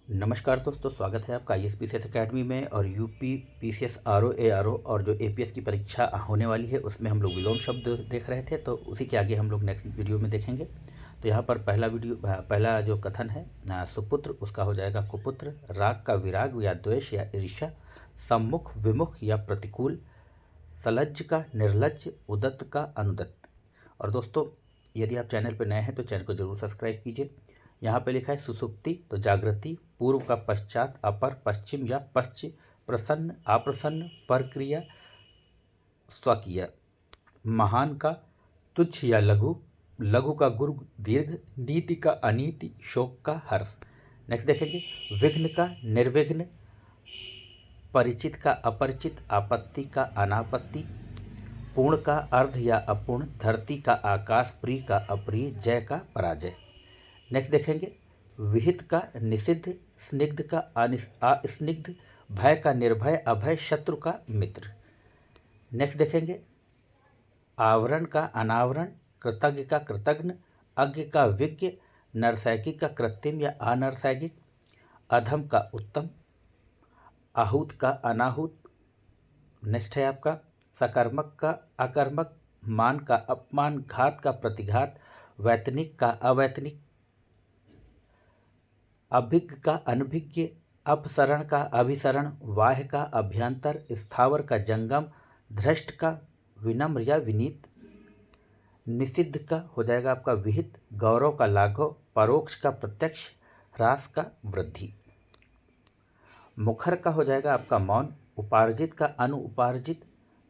नमस्कार दोस्तों, स्वागत है आपका ISPCS अकेडमी में। और यूपी PCS RO ARO और जो APS की परीक्षा होने वाली है उसमें हम लोग विलोम शब्द देख रहे थे, तो उसी के आगे हम लोग नेक्स्ट वीडियो में देखेंगे। तो यहाँ पर पहला जो कथन है सुपुत्र, उसका हो जाएगा कुपुत्र। राग का विराग या द्वेष या ईर्ष्या। सम्मुख विमुख या प्रतिकूल। सलज्ज का निर्लज्ज। उदत्त का अनुदत्त। और दोस्तों, यदि आप चैनल पर नए हैं तो चैनल को जरूर सब्सक्राइब कीजिए। यहाँ पे लिखा है सुसुप्ति, तो जागृति। पूर्व का पश्चात, अपर, पश्चिम या पश्च। प्रसन्न, अप्रसन्न, परक्रिया, स्वकीय। महान का तुच्छ या लघु। लघु का गुरु दीर्घ। नीति का अनीति। शोक का हर्ष। नेक्स्ट देखेंगे विघ्न का निर्विघ्न। परिचित का अपरिचित। आपत्ति का अनापत्ति। पूर्ण का अर्ध या अपूर्ण। धरती का आकाश। प्रिय का अप्रिय। जय का पराजय। नेक्स्ट देखेंगे विहित का निषिद्ध। स्निग्ध का अस्निग्ध। भय का निर्भय। अभय शत्रु का मित्र। नेक्स्ट देखेंगे आवरण का अनावरण। कृतज्ञ का कृतघ्न। अज्ञ का विज्ञ। नरसैकिक का कृत्रिम या अनरसैकिक। अधम का उत्तम। आहूत का अनाहूत। नेक्स्ट है आपका सकर्मक का अकर्मक। मान का अपमान। घात का प्रतिघात। वैतनिक का अवैतनिक। अभिज्ञ का अनभिज्ञ। अपसरण का अभिसरण। वाह्य का अभ्यंतर। स्थावर का जंगम। धृष्ट का विनम्र या विनीत। निषिद्ध का हो जाएगा आपका विहित। गौरव का लाघव। परोक्ष का प्रत्यक्ष। ह्रास का वृद्धि। मुखर का हो जाएगा आपका मौन। उपार्जित का अनुउपार्जित।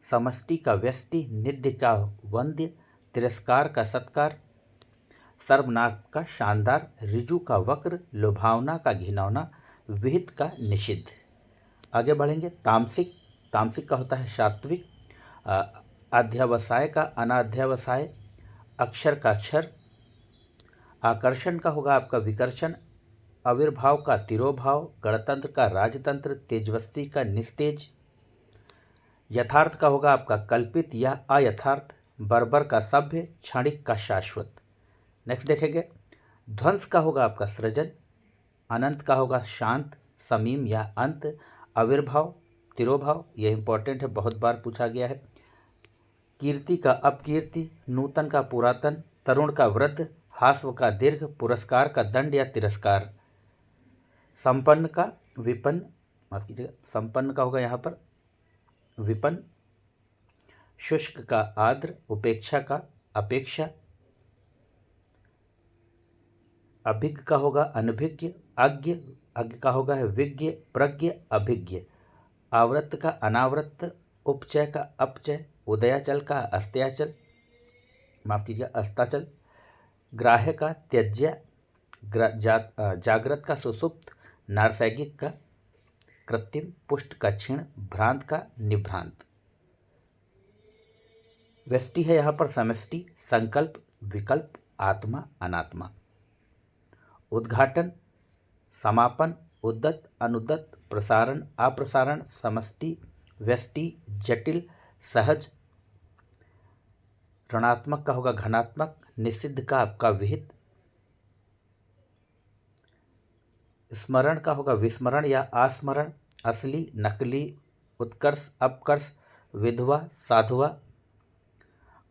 समष्टि का व्यष्टि। निध्य का वंद्य। तिरस्कार का सत्कार। सर्वनाक का शानदार। ऋजु का वक्र। लुभावना का घिनौना। विहित का निषिद्ध। आगे बढ़ेंगे तामसिक। तामसिक का होता है सात्विक। अध्यवसाय का अनाध्यवसाय। अक्षर का अक्षर। आकर्षण का होगा आपका विकर्षण। आविर्भाव का तिरोभाव। गणतंत्र का राजतंत्र। तेजस्वी का निस्तेज। यथार्थ का होगा आपका कल्पित या अयथार्थ। बर्बर का सभ्य। क्षणिक का शाश्वत। नेक्स्ट देखेंगे ध्वंस का होगा आपका सृजन। अनंत का होगा शांत। समीम या अंत। आविर्भाव, तिरोभाव, यह इंपॉर्टेंट है, बहुत बार पूछा गया है। कीर्ति का अपकीर्ति। नूतन का पुरातन। तरुण का वृद्ध। हास्व का दीर्घ। पुरस्कार का दंड या तिरस्कार। संपन्न का विपन्न, माफ कीजिएगा, संपन्न का होगा यहाँ पर विपन्न। शुष्क का आर्द्र। उपेक्षा का अपेक्षा। अभिज्ञ का होगा अनभिज्ञ। अज्ञ का होगा है विज्ञ। प्रज्ञ अभिज्ञ। आवृत्त का अनावृत्त। उपचय का अपचय। उदयाचल का अस्त्याचल, माफ कीजिए अस्ताचल। ग्राह्य का त्यज्य। जागृत का सुसुप्त। नारसैगिक का कृत्रिम। पुष्ट का क्षीण। भ्रांत का निभ्रांत। व्यष्टि है यहाँ पर समष्टि। संकल्प, विकल्प, आत्मा, अनात्मा। उद्घाटन, समापन, उद्दत, अनुदत्त, प्रसारण, अप्रसारण, समष्टि, व्यष्टि, जटिल, सहज। ऋणात्मक का होगा घनात्मक। निषिद्ध का आपका विहित। स्मरण का होगा विस्मरण या आस्मरण। असली, नकली, उत्कर्ष, अपकर्ष, विधवा, साधुआ।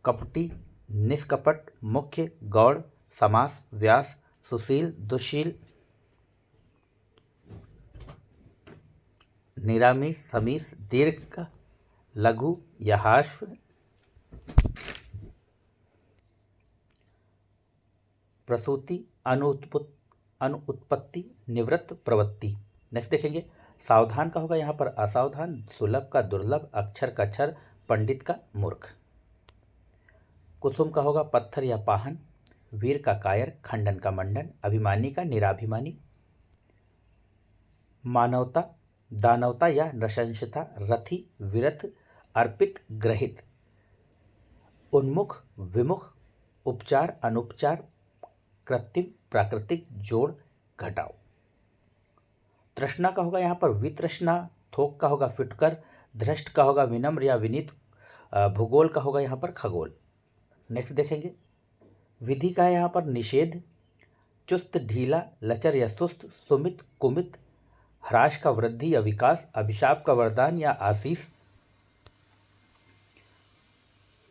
कपटी, निष्कपट, मुख्य, गौड़, समास, व्यास, सुशील, दुशील। निरामिष, समीस, दीर्घ का लघु या हाश्व। प्रसूति, अनुत्पत्ति, निवृत्त, प्रवृत्ति। नेक्स्ट देखेंगे सावधान का होगा यहाँ पर असावधान। सुलभ का दुर्लभ। अक्षर का क्षर। पंडित का मूर्ख। कुसुम का होगा पत्थर या पाहन। वीर का कायर। खंडन का मंडन। अभिमानी का निराभिमानी। मानवता, दानवता या नृशंसता। रथी, विरथ, अर्पित, ग्रहित। उन्मुख, विमुख, उपचार, अनुपचार, कृत्रिम, प्राकृतिक, जोड़, घटाव। तृष्णा का होगा यहाँ पर वितृष्णा। थोक का होगा फिटकर। धृष्ट का होगा विनम्र या विनीत। भूगोल का होगा यहाँ पर खगोल। नेक्स्ट देखेंगे विधि का है यहाँ पर निषेध। चुस्त ढीला, लचर या सुस्त, सुमित कुमित, ह्रास का वृद्धि या विकास, अभिशाप का वरदान या आशीष,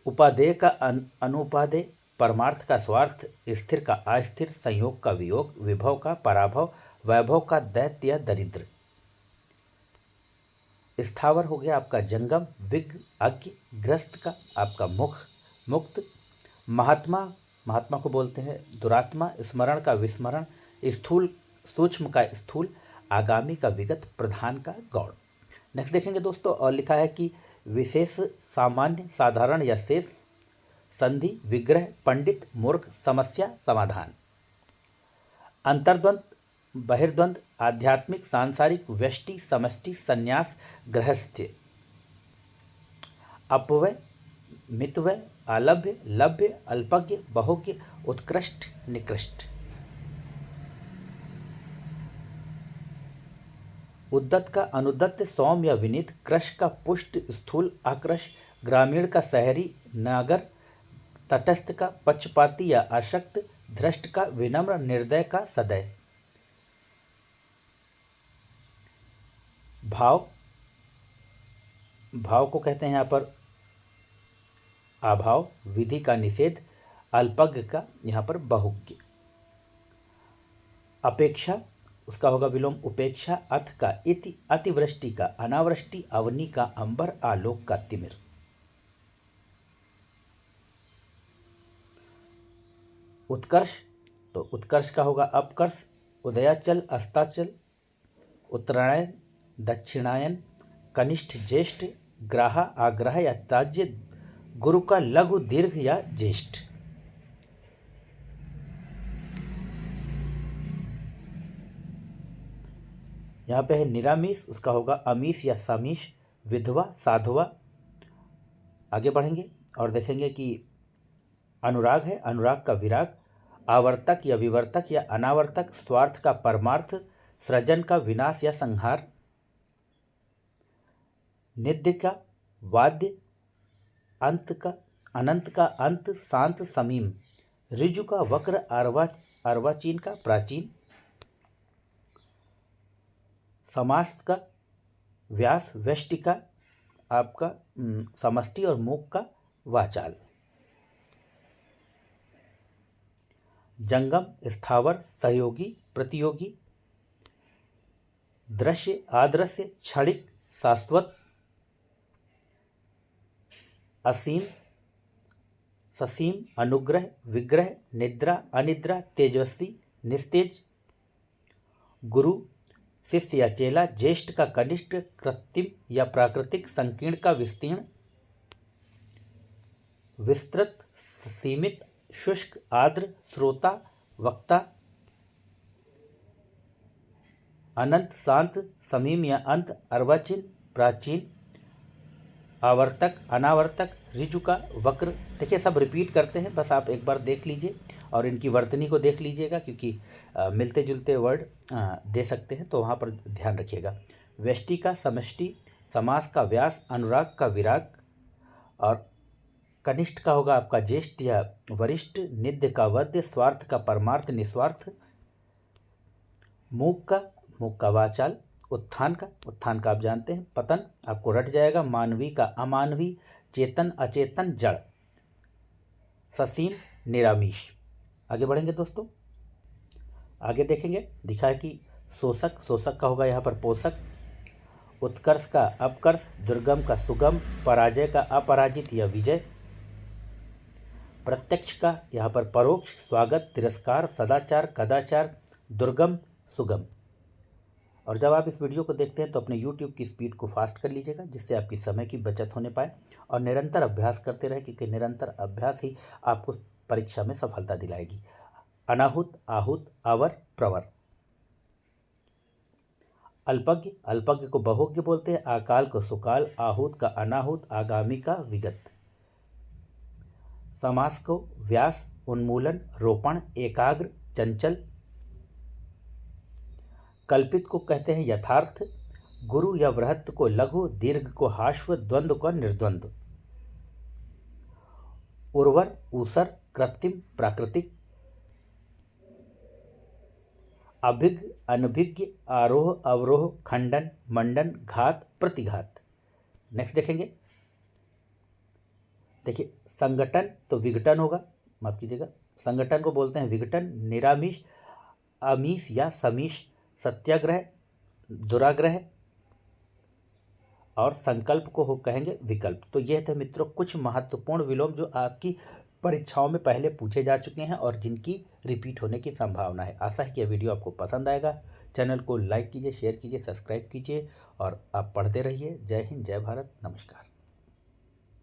उपादेय का अनुपादेय, परमार्थ का स्वार्थ, स्थिर का अस्थिर, संयोग का वियोग, विभव का पराभव, वैभव का दैत्य या दरिद्र। स्थावर हो गया आपका जंगम, विज्ञ अज्ञ, ग्रस्त का आपका मुक्त, महात्मा को बोलते हैं दुरात्मा, स्मरण का विस्मरण, स्थूल सूक्ष्म का स्थूल, आगामी का विगत, प्रधान का गौण। नेक्स्ट देखेंगे दोस्तों, और लिखा है कि विशेष, सामान्य, साधारण या शेष, संधि, विग्रह, पंडित, मूर्ख, समस्या, समाधान। अंतर्द्वंद, बहिर्द्वंद, आध्यात्मिक, सांसारिक, व्यष्टि, समष्टि, संन्यास, गृहस्थ्य। अपव्यय, मितव्यय, अलभ्य, लभ्य, अल्पज्ञ, बहुज्ञ, उत्कृष्ट, निकृष्ट। उद्दत का अनुद्दत, सौम्य या विनीत, कृश का पुष्ट, स्थूल, आकृश, ग्रामीण का शहरी, नागर, तटस्थ का पक्षपाती या आशक्त, धृष्ट का विनम्र, निर्दय का सदय। भाव को कहते हैं यहाँ पर अभाव, विधि का निषेध, अल्पज्ञ का यहाँ पर बहुज्ञ। अपेक्षा, उसका होगा विलोम उपेक्षा, अथ का इति, अतिवृष्टि का अनावृष्टि, अवनी का अंबर, आलोक का तिमिर। उत्कर्ष, तो उत्कर्ष का होगा अपकर्ष, उदयाचल, अस्ताचल, उत्तरायण, दक्षिणायन, कनिष्ठ, ज्येष्ठ, ग्राह, आग्रह या त्याज्य, गुरु का लघु, दीर्घ या ज्येष्ठ। यहाँ पे है निरामीष, उसका होगा अमीष या समीष, विधवा, साधवा। आगे बढ़ेंगे और देखेंगे कि अनुराग है, अनुराग का विराग, आवर्तक या विवर्तक या अनावर्तक, स्वार्थ का परमार्थ, सृजन का विनाश या संहार। नित्य का वाद्य, अंत का अनंत का अंत, शांत, समीम, ऋजु का वक्र, अर्वाचीन का प्राचीन। समास का व्यास, व्यष्टि का आपका समष्टि और मूक का वाचाल। जंगम, स्थावर, सहयोगी, प्रतियोगी। दृश्य, आदृश्य, क्षणिक, शाश्वत। असीम, ससीम, अनुग्रह, विग्रह, निद्रा, अनिद्रा, तेजस्वी, निस्तेज। गुरु, शिष्य या चेला, ज्येष्ठ का कनिष्ठ, कृत्रिम या प्राकृतिक, संकीर्ण का विस्तीर्ण। विस्तृत, सीमित, शुष्क, आर्द्र, श्रोता, वक्ता। अनंत, शांत, समीम या अंत, अर्वाचीन, प्राचीन। आवर्तक, अनावर्तक, ऋजु का वक्र। देखिए सब रिपीट करते हैं, बस आप एक बार देख लीजिए और इनकी वर्तनी को देख लीजिएगा, क्योंकि मिलते जुलते वर्ड दे सकते हैं, तो वहाँ पर ध्यान रखिएगा। व्यष्टि का समष्टि, समास का व्यास, अनुराग का विराग, और कनिष्ठ का होगा आपका ज्येष्ठ या वरिष्ठ, निध्य का वध्य, स्वार्थ का परमार्थ, निस्वार्थ। मूक का वाचाल, उत्थान का आप जानते हैं पतन, आपको रट जाएगा। मानवी का अमानवी, चेतन, अचेतन, जड़। ससीम, निरामीष। आगे बढ़ेंगे दोस्तों, आगे देखेंगे, दिखा है कि शोषक का होगा यहाँ पर पोषक। उत्कर्ष का अपकर्ष, दुर्गम का सुगम, पराजय का अपराजित या विजय। प्रत्यक्ष का यहाँ पर परोक्ष, स्वागत, तिरस्कार, सदाचार, कदाचार, दुर्गम, सुगम। और जब आप इस वीडियो को देखते हैं तो अपने YouTube की स्पीड को फास्ट कर लीजिएगा, जिससे आपकी समय की बचत होने पाए, और निरंतर अभ्यास करते रहे, क्योंकि निरंतर अभ्यास ही आपको परीक्षा में सफलता दिलाएगी। अनाहुत, आहूत, अवर, प्रवर। अल्पज्ञ को बहुज्ञ बोलते हैं, अकाल को सुकाल, आहूत का अनाहूत, आगामी का विगत। समास को व्यास, उन्मूलन, रोपण, एकाग्र, चंचल। कल्पित को कहते हैं यथार्थ। गुरु या वृहत्त को लघु, दीर्घ को हाश्व, द्वंद्व को निर्द्वंद्व। उर्वर, ऊसर, कृत्रिम, प्राकृतिक। अभिज्ञ, अनभिज्ञ, आरोह, अवरोह, खंडन, मंडन, घात, प्रतिघात। नेक्स्ट देखेंगे, देखिए संगठन तो विघटन होगा, माफ कीजिएगा, संगठन को बोलते हैं विघटन। निरामिष, आमिष या समीष, सत्याग्रह, दुराग्रह, और संकल्प को हो कहेंगे विकल्प। तो यह थे मित्रों कुछ महत्वपूर्ण विलोम जो आपकी परीक्षाओं में पहले पूछे जा चुके हैं और जिनकी रिपीट होने की संभावना है। आशा है कि यह वीडियो आपको पसंद आएगा। चैनल को लाइक कीजिए, शेयर कीजिए, सब्सक्राइब कीजिए और आप पढ़ते रहिए। जय हिंद, जय भारत, नमस्कार।